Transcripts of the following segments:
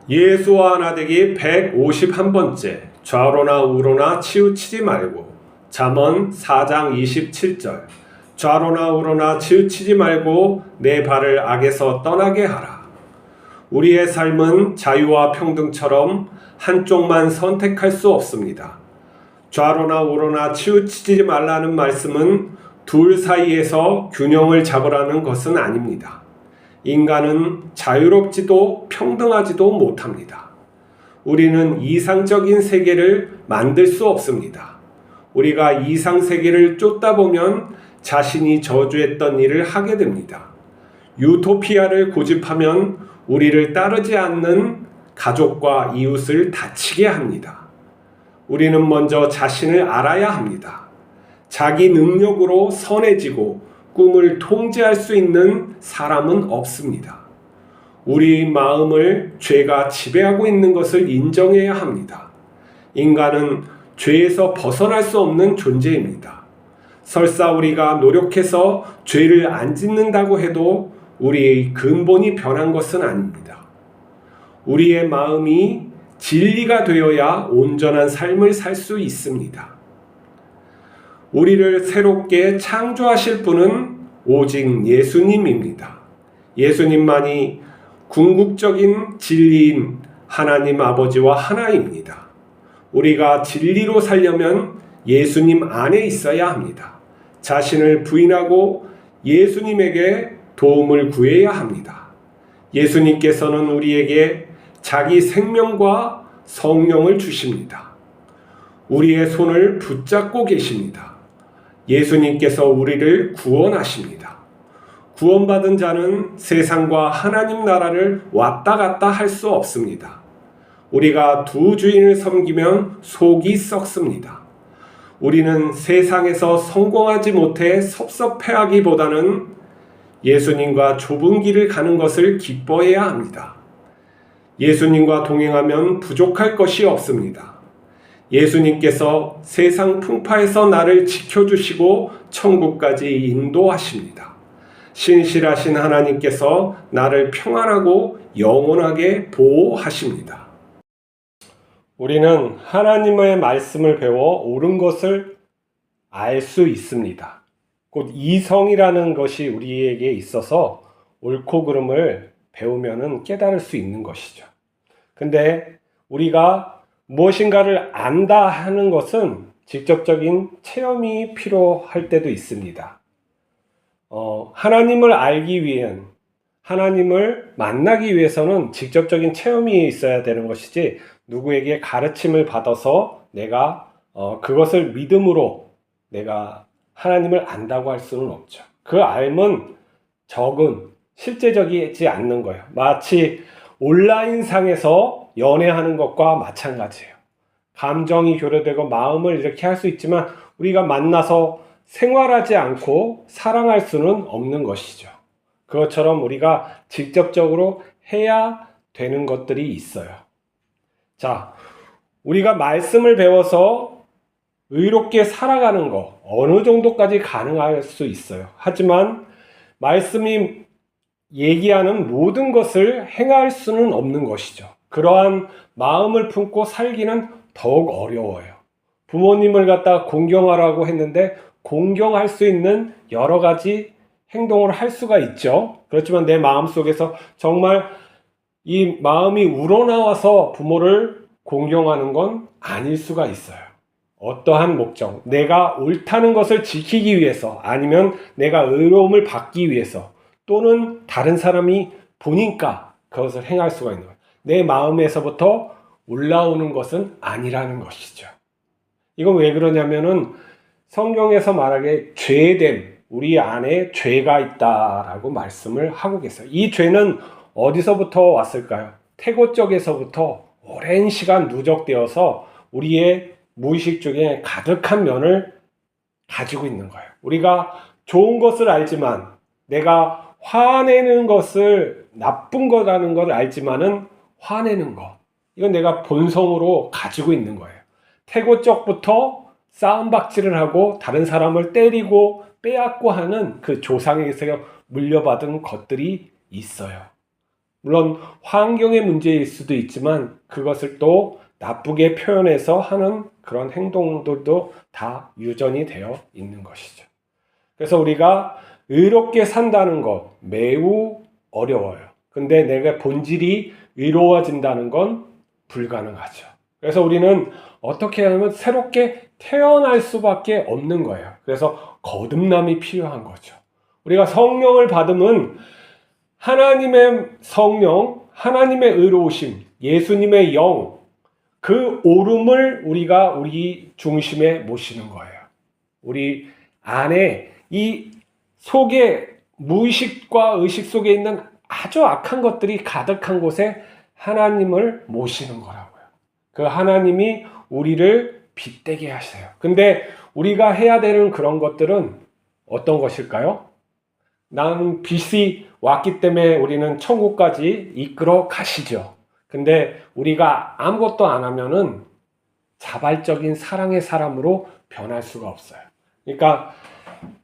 예수와 나되기 151번째. 좌로나 우로나 치우치지 말고. 잠언 4장 27절. 좌로나 우로나 치우치지 말고 내 발을 악에서 떠나게 하라. 우리의 삶은 자유와 평등처럼 한쪽만 선택할 수 없습니다. 좌로나 우로나 치우치지 말라는 말씀은 둘 사이에서 균형을 잡으라는 것은 아닙니다. 인간은 자유롭지도 평등하지도 못합니다. 우리는 이상적인 세계를 만들 수 없습니다. 우리가 이상 세계를 쫓다 보면 자신이 저주했던 일을 하게 됩니다. 유토피아를 고집하면 우리를 따르지 않는 가족과 이웃을 다치게 합니다. 우리는 먼저 자신을 알아야 합니다. 자기 능력으로 선해지고 꿈을 통제할 수 있는 사람은 없습니다. 우리 마음을 죄가 지배하고 있는 것을 인정해야 합니다. 인간은 죄에서 벗어날 수 없는 존재입니다. 설사 우리가 노력해서 죄를 안 짓는다고 해도 우리의 근본이 변한 것은 아닙니다. 우리의 마음이 진리가 되어야 온전한 삶을 살 수 있습니다. 우리를 새롭게 창조하실 분은 오직 예수님입니다. 예수님만이 궁극적인 진리인 하나님 아버지와 하나입니다. 우리가 진리로 살려면 예수님 안에 있어야 합니다. 자신을 부인하고 예수님에게 도움을 구해야 합니다. 예수님께서는 우리에게 자기 생명과 성령을 주십니다. 우리의 손을 붙잡고 계십니다. 예수님께서 우리를 구원하십니다. 구원받은 자는 세상과 하나님 나라를 왔다 갔다 할 수 없습니다. 우리가 두 주인을 섬기면 속이 썩습니다. 우리는 세상에서 성공하지 못해 섭섭해하기보다는 예수님과 좁은 길을 가는 것을 기뻐해야 합니다. 예수님과 동행하면 부족할 것이 없습니다. 예수님께서 세상 풍파에서 나를 지켜주시고 천국까지 인도하십니다. 신실하신 하나님께서 나를 평안하고 영원하게 보호하십니다. 우리는 하나님의 말씀을 배워 옳은 것을 알 수 있습니다. 곧 이성이라는 것이 우리에게 있어서 옳고 그름을 배우면 깨달을 수 있는 것이죠. 근데 우리가 무엇인가를 안다 하는 것은 직접적인 체험이 필요할 때도 있습니다. 하나님을 알기 위한, 하나님을 만나기 위해서는 직접적인 체험이 있어야 되는 것이지 누구에게 가르침을 받아서 내가 그것을 믿음으로 내가 하나님을 안다고 할 수는 없죠. 그 알면 적은 실제적이지 않는 거예요. 마치 온라인상에서 연애하는 것과 마찬가지예요. 감정이 교류되고 마음을 이렇게 할 수 있지만 우리가 만나서 생활하지 않고 사랑할 수는 없는 것이죠. 그것처럼 우리가 직접적으로 해야 되는 것들이 있어요. 자, 우리가 말씀을 배워서 의롭게 살아가는 거 어느 정도까지 가능할 수 있어요. 하지만 말씀이 얘기하는 모든 것을 행할 수는 없는 것이죠. 그러한 마음을 품고 살기는 더욱 어려워요. 부모님을 갖다 공경하라고 했는데 공경할 수 있는 여러 가지 행동을 할 수가 있죠. 그렇지만 내 마음속에서 정말 이 마음이 우러나와서 부모를 공경하는 건 아닐 수가 있어요. 어떠한 목적, 내가 옳다는 것을 지키기 위해서 아니면 내가 의로움을 받기 위해서 또는 다른 사람이 보니까 그것을 행할 수가 있는 거예요. 내 마음에서부터 올라오는 것은 아니라는 것이죠. 이건 왜 그러냐면은 성경에서 말하기에 죄됨, 우리 안에 죄가 있다라고 말씀을 하고 계세요. 이 죄는 어디서부터 왔을까요? 태고 쪽에서부터 오랜 시간 누적되어서 우리의 무의식 중에 가득한 면을 가지고 있는 거예요. 우리가 좋은 것을 알지만 내가 화내는 것을 나쁜 거라는 걸 알지만은 화내는 것, 이건 내가 본성으로 가지고 있는 거예요. 태고 쪽부터 싸움박질을 하고 다른 사람을 때리고 빼앗고 하는 그 조상에게서 물려받은 것들이 있어요. 물론 환경의 문제일 수도 있지만 그것을 또 나쁘게 표현해서 하는 그런 행동들도 다 유전이 되어 있는 것이죠. 그래서 우리가 의롭게 산다는 것 매우 어려워요. 근데 내가 본질이 의로워진다는 건 불가능하죠. 그래서 우리는 어떻게 하면 새롭게 태어날 수밖에 없는 거예요. 그래서 거듭남이 필요한 거죠. 우리가 성령을 받으면 하나님의 성령, 하나님의 의로우심, 예수님의 영, 그 오름을 우리가 우리 중심에 모시는 거예요. 우리 안에 이 속에 무의식과 의식 속에 있는 아주 악한 것들이 가득한 곳에 하나님을 모시는 거라고요. 그 하나님이 우리를 빛되게 하세요. 근데 우리가 해야 되는 그런 것들은 어떤 것일까요? 나는 빛이 왔기 때문에 우리는 천국까지 이끌어 가시죠. 근데 우리가 아무것도 안 하면은 자발적인 사랑의 사람으로 변할 수가 없어요. 그러니까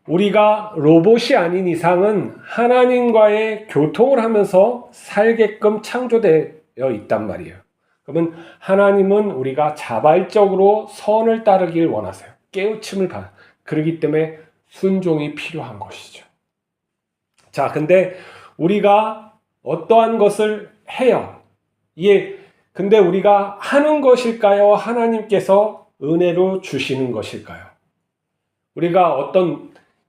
우리가 로봇이 아닌 이상은 하나님과의 교통을 하면서 살게끔 창조되어 있단 말이에요. 그러면 하나님은 우리가 자발적으로 선을 따르길 원하세요. 깨우침을 받아. 그렇기 때문에 순종이 필요한 것이죠. 자, 근데 우리가 어떠한 것을 해요? 근데 우리가 하는 것일까요? 하나님께서 은혜로 주시는 것일까요? 우리가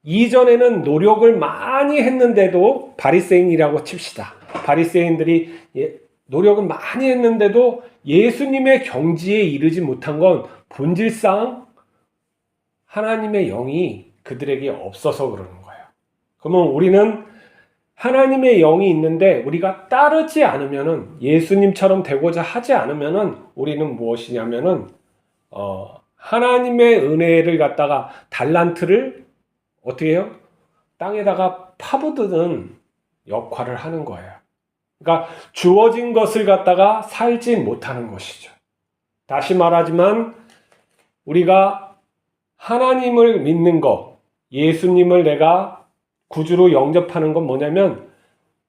이전에는 노력을 많이 했는데도 바리새인이라고 칩시다. 바리새인들이 노력을 많이 했는데도 예수님의 경지에 이르지 못한 건 본질상 하나님의 영이 그들에게 없어서 그러는 거예요. 그러면 우리는 하나님의 영이 있는데 우리가 따르지 않으면은 예수님처럼 되고자 하지 않으면은 우리는 무엇이냐면은 하나님의 은혜를 갖다가 달란트를 어떻게 해요? 땅에다가 파묻는 역할을 하는 거예요. 그러니까 주어진 것을 갖다가 살지 못하는 것이죠. 다시 말하지만 우리가 하나님을 믿는 것, 예수님을 내가 구주로 영접하는 건 뭐냐면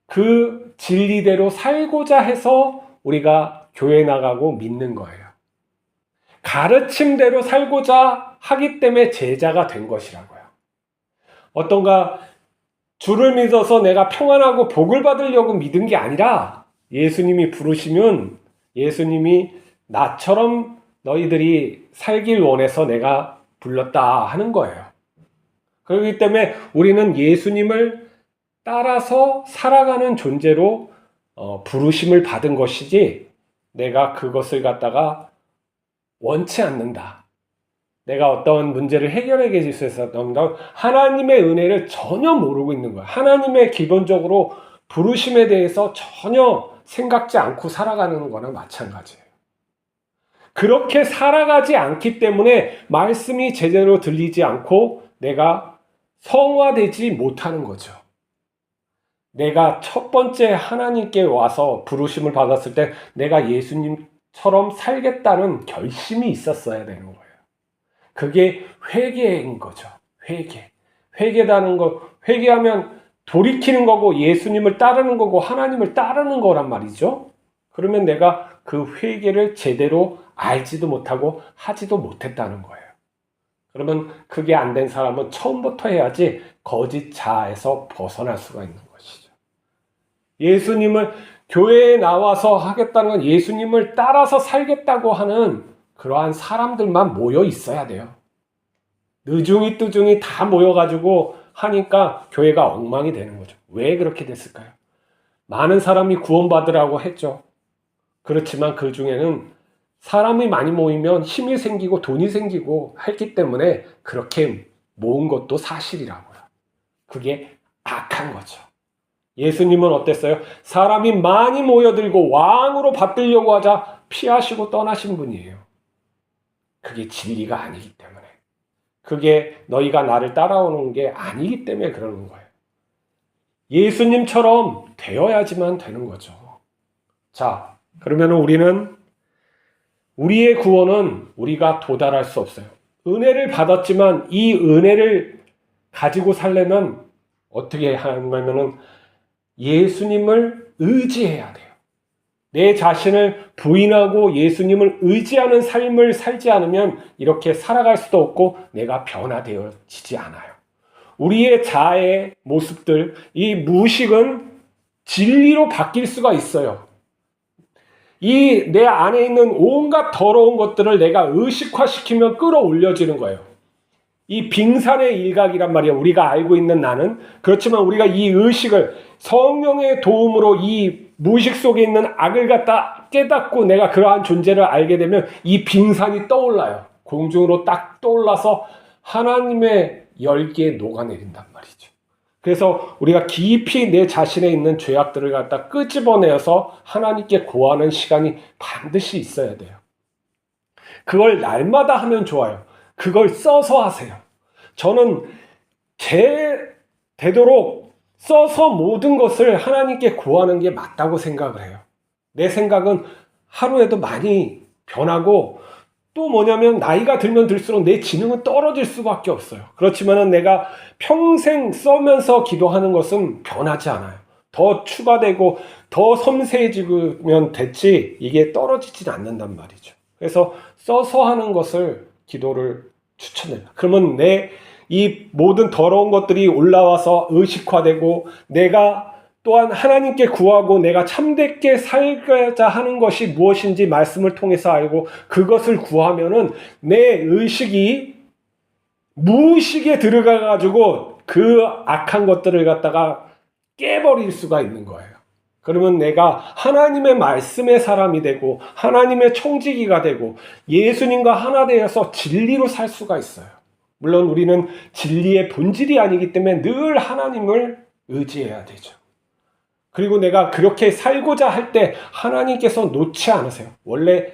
그 진리대로 살고자 해서 우리가 교회 나가고 믿는 거예요. 가르침대로 살고자 하기 때문에 제자가 된 것이라고요. 어떤가 주를 믿어서 내가 평안하고 복을 받으려고 믿은 게 아니라 예수님이 부르시면 예수님이 나처럼 너희들이 살길 원해서 내가 불렀다 하는 거예요. 그렇기 때문에 우리는 예수님을 따라서 살아가는 존재로 부르심을 받은 것이지 내가 그것을 갖다가 원치 않는다. 내가 어떤 문제를 해결해 주실 수 있어서 하나님의 은혜를 전혀 모르고 있는 거야. 하나님의 기본적으로 부르심에 대해서 전혀 생각지 않고 살아가는 거나 마찬가지예요. 그렇게 살아가지 않기 때문에 말씀이 제대로 들리지 않고 내가 성화되지 못하는 거죠. 내가 첫 번째 하나님께 와서 부르심을 받았을 때 내가 예수님처럼 살겠다는 결심이 있었어야 되는 거예요. 그게 회개인 거죠. 회개라는 거, 회개하면 돌이키는 거고 예수님을 따르는 거고 하나님을 따르는 거란 말이죠. 그러면 내가 그 회개를 제대로 알지도 못하고 하지도 못했다는 거예요. 그러면 그게 안 된 사람은 처음부터 해야지 거짓 자아에서 벗어날 수가 있는 것이죠. 예수님을 교회에 나와서 하겠다는 건 예수님을 따라서 살겠다고 하는 그러한 사람들만 모여 있어야 돼요. 느중이 뜨중이 다 모여가지고 하니까 교회가 엉망이 되는 거죠. 왜 그렇게 됐을까요? 많은 사람이 구원받으라고 했죠. 그렇지만 그 중에는 사람이 많이 모이면 힘이 생기고 돈이 생기고 했기 때문에 그렇게 모은 것도 사실이라고요. 그게 악한 거죠. 예수님은 어땠어요? 사람이 많이 모여들고 왕으로 받들려고 하자 피하시고 떠나신 분이에요. 그게 진리가 아니기 때문에. 그게 너희가 나를 따라오는 게 아니기 때문에 그러는 거예요. 예수님처럼 되어야지만 되는 거죠. 자, 그러면 우리의 구원은 우리가 도달할 수 없어요. 은혜를 받았지만 이 은혜를 가지고 살려면 어떻게 하냐면은 예수님을 의지해야 돼요. 내 자신을 부인하고 예수님을 의지하는 삶을 살지 않으면 이렇게 살아갈 수도 없고 내가 변화되어지지 않아요. 우리의 자아의 모습들, 이 무의식은 진리로 바뀔 수가 있어요. 이 내 안에 있는 온갖 더러운 것들을 내가 의식화시키면 끌어올려지는 거예요. 이 빙산의 일각이란 말이에요. 우리가 알고 있는 나는. 그렇지만 우리가 이 의식을 성령의 도움으로 이 무의식 속에 있는 악을 갖다 깨닫고 내가 그러한 존재를 알게 되면 이 빙산이 떠올라요. 공중으로 딱 떠올라서 하나님의 열기에 녹아내린단 말이죠. 그래서 우리가 깊이 내 자신에 있는 죄악들을 갖다 끄집어내어서 하나님께 고하는 시간이 반드시 있어야 돼요. 그걸 날마다 하면 좋아요. 그걸 써서 하세요. 저는 되도록 써서 모든 것을 하나님께 구하는 게 맞다고 생각을 해요. 내 생각은 하루에도 많이 변하고 또 뭐냐면 나이가 들면 들수록 내 지능은 떨어질 수밖에 없어요. 그렇지만 내가 평생 써면서 기도하는 것은 변하지 않아요. 더 추가되고 더 섬세해지면 됐지 이게 떨어지진 않는단 말이죠. 그래서 써서 하는 것을 기도를 추천해요. 그러면 내 이 모든 더러운 것들이 올라와서 의식화되고 내가 또한 하나님께 구하고 내가 참되게 살고자 하는 것이 무엇인지 말씀을 통해서 알고 그것을 구하면은 내 의식이 무의식에 들어가 가지고 그 악한 것들을 갖다가 깨버릴 수가 있는 거예요. 그러면 내가 하나님의 말씀의 사람이 되고 하나님의 청지기가 되고 예수님과 하나 되어서 진리로 살 수가 있어요. 물론 우리는 진리의 본질이 아니기 때문에 늘 하나님을 의지해야 되죠. 그리고 내가 그렇게 살고자 할 때 하나님께서 놓지 않으세요. 원래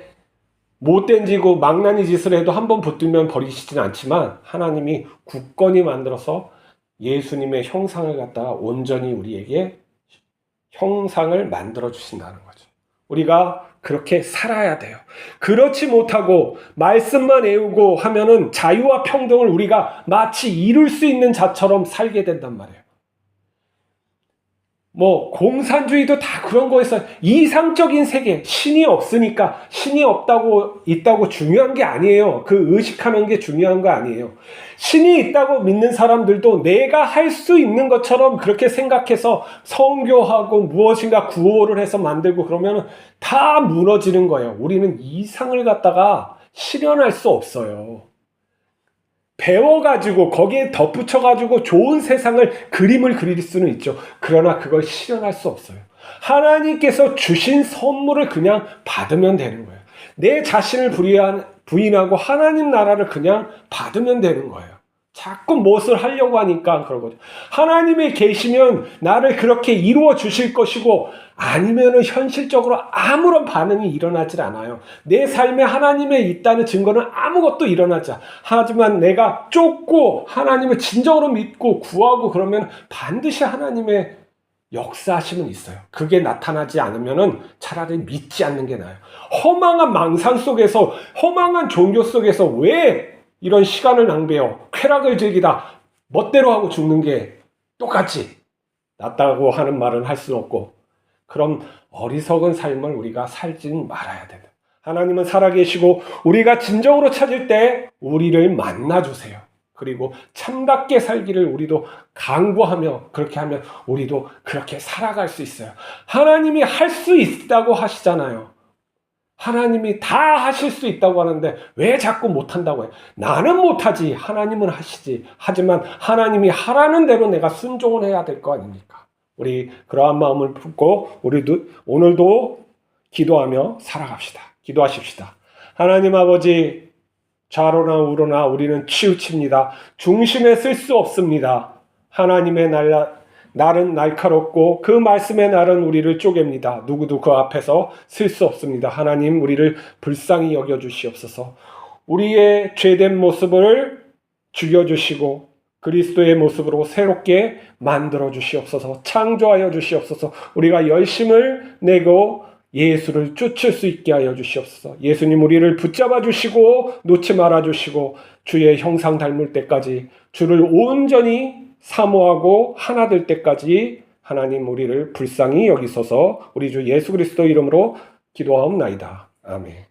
못된 지고 망나니 짓을 해도 한번 붙들면 버리시진 않지만 하나님이 굳건히 만들어서 예수님의 형상을 갖다가 온전히 우리에게 형상을 만들어 주신다는 거죠. 우리가 그렇게 살아야 돼요. 그렇지 못하고 말씀만 외우고 하면은 자유와 평등을 우리가 마치 이룰 수 있는 자처럼 살게 된단 말이에요. 공산주의도 다 그런 거에서 이상적인 세계, 신이 없으니까 신이 있다고 중요한 게 아니에요. 그 의식하는 게 중요한 거 아니에요. 신이 있다고 믿는 사람들도 내가 할 수 있는 것처럼 그렇게 생각해서 성교하고 무엇인가 구호를 해서 만들고 그러면 다 무너지는 거예요. 우리는 이상을 갖다가 실현할 수 없어요. 배워가지고 거기에 덧붙여가지고 좋은 세상을 그림을 그릴 수는 있죠. 그러나 그걸 실현할 수 없어요. 하나님께서 주신 선물을 그냥 받으면 되는 거예요. 내 자신을 부인하고 하나님 나라를 그냥 받으면 되는 거예요. 자꾸 무엇을 하려고 하니까 그런 거죠. 하나님이 계시면 나를 그렇게 이루어 주실 것이고 아니면은 현실적으로 아무런 반응이 일어나질 않아요. 내 삶에 하나님이 있다는 증거는 아무것도 일어나지 않아. 하지만 내가 쫓고 하나님을 진정으로 믿고 구하고 그러면 반드시 하나님의 역사하심은 있어요. 그게 나타나지 않으면은 차라리 믿지 않는 게 나아요. 허망한 망상 속에서 허망한 종교 속에서 왜 이런 시간을 낭비해요? 쾌락을 즐기다 멋대로 하고 죽는 게 똑같이 낫다고 하는 말은 할 수 없고 그럼 어리석은 삶을 우리가 살지는 말아야 된다. 하나님은 살아계시고 우리가 진정으로 찾을 때 우리를 만나주세요. 그리고 참답게 살기를 우리도 강구하며 그렇게 하면 우리도 그렇게 살아갈 수 있어요. 하나님이 할 수 있다고 하시잖아요. 하나님이 다 하실 수 있다고 하는데 왜 자꾸 못한다고 해요? 나는 못하지 하나님은 하시지. 하지만 하나님이 하라는 대로 내가 순종을 해야 될 거 아닙니까? 우리 그러한 마음을 품고 우리도 오늘도 기도하며 살아갑시다. 기도하십시다. 하나님 아버지 좌로나 우로나 우리는 치우칩니다. 중심에 쓸 수 없습니다. 하나님의 날은 날카롭고 그 말씀의 날은 우리를 쪼갭니다. 누구도 그 앞에서 쓸 수 없습니다. 하나님 우리를 불쌍히 여겨주시옵소서. 우리의 죄된 모습을 죽여주시고 그리스도의 모습으로 새롭게 만들어 주시옵소서. 창조하여 주시옵소서. 우리가 열심을 내고 예수를 쫓을 수 있게 하여 주시옵소서. 예수님 우리를 붙잡아 주시고 놓지 말아 주시고 주의 형상 닮을 때까지 주를 온전히 사모하고 하나 될 때까지 하나님 우리를 불쌍히 여기소서. 우리 주 예수 그리스도 이름으로 기도하옵나이다. 아멘.